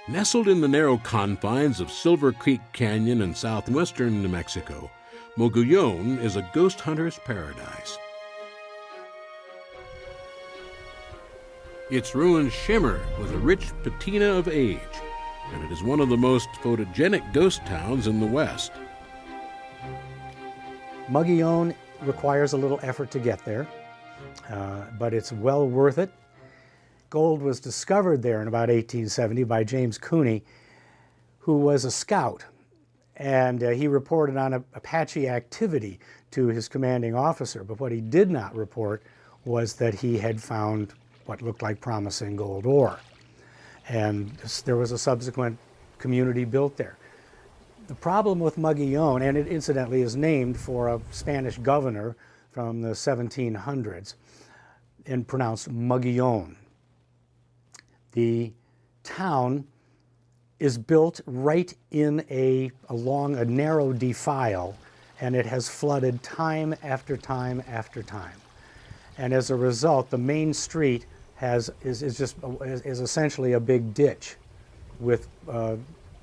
Nestled in the narrow confines of Silver Creek Canyon in southwestern New Mexico, Mogollon is a ghost hunter's paradise. Its ruins shimmer with a rich patina of age, and it is one of the most photogenic ghost towns in the West. Mogollon requires a little effort to get there, but it's well worth it. Gold was discovered there in about 1870 by James Cooney, who was a scout, and he reported on Apache activity to his commanding officer, but what he did not report was that he had found what looked like promising gold ore. And there was a subsequent community built there. The problem with Mogollon, and it incidentally is named for a Spanish governor from the 1700s and pronounced Mogollon. The town is built right in along a narrow defile, and it has flooded time after time after time. And as a result, the main street is essentially a big ditch with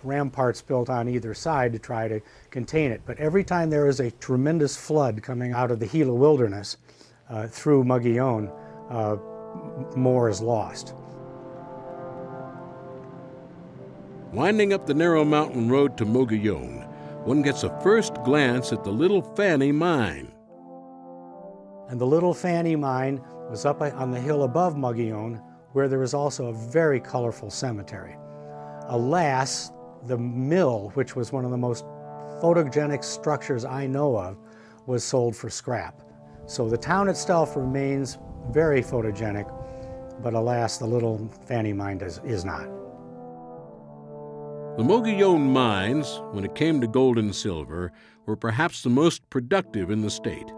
ramparts built on either side to try to contain it. But every time there is a tremendous flood coming out of the Gila wilderness through Mogollon, more is lost. Winding up the narrow mountain road to Mogollon, one gets a first glance at the Little Fanny Mine. And the Little Fanny Mine was up on the hill above Mogollon, where there is also a very colorful cemetery. Alas, the mill, which was one of the most photogenic structures I know of, was sold for scrap. So the town itself remains very photogenic, but alas, the Little Fanny Mine is not. The Mogollon mines, when it came to gold and silver, were perhaps the most productive in the state.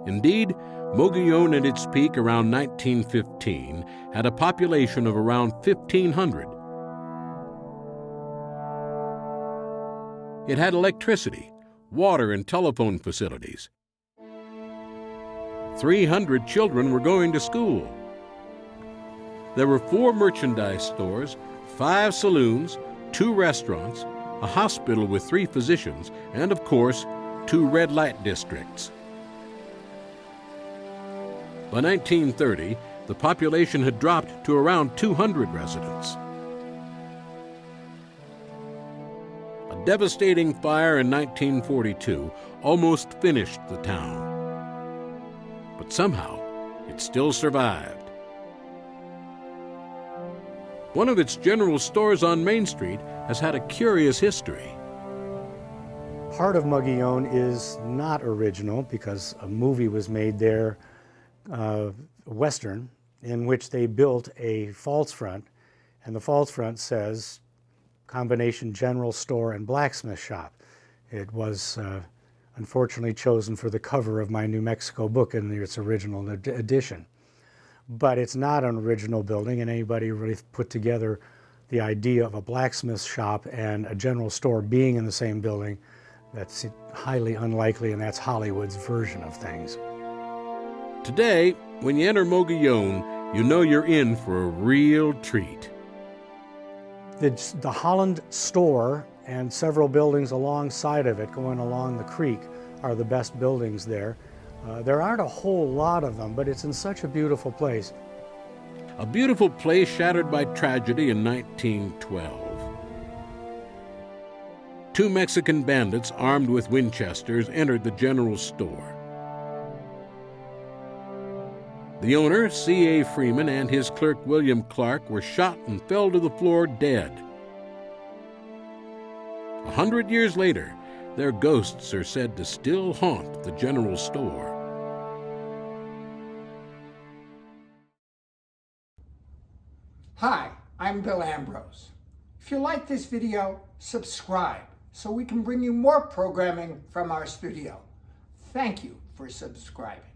Indeed, Mogollon at its peak around 1915 had a population of around 1,500. It had electricity, water, and telephone facilities. 300 children were going to school. There were 4 merchandise stores, 5 saloons, 2 restaurants, a hospital with 3 physicians, and of course, 2 red light districts. By 1930, the population had dropped to around 200 residents. A devastating fire in 1942 almost finished the town. But somehow, it still survived. One of its general stores on Main Street has had a curious history. Part of Mogollon is not original because a movie was made there, Western, in which they built a false front, and the false front says combination general store and blacksmith shop. It was unfortunately chosen for the cover of my New Mexico book in its original edition. But it's not an original building, and anybody really put together the idea of a blacksmith shop and a general store being in the same building, that's highly unlikely, and that's Hollywood's version of things. Today, when you enter Mogollon, you know you're in for a real treat. The Holland store and several buildings alongside of it going along the creek are the best buildings there. There aren't a whole lot of them, but it's in such a beautiful place. A beautiful place shattered by tragedy in 1912. 2 Mexican bandits armed with Winchesters entered the general store. The owner, C.A. Freeman, and his clerk, William Clark, were shot and fell to the floor dead. 100 years later, their ghosts are said to still haunt the general store. Hi, I'm Bill Ambrose. If you like this video, subscribe so we can bring you more programming from our studio. Thank you for subscribing.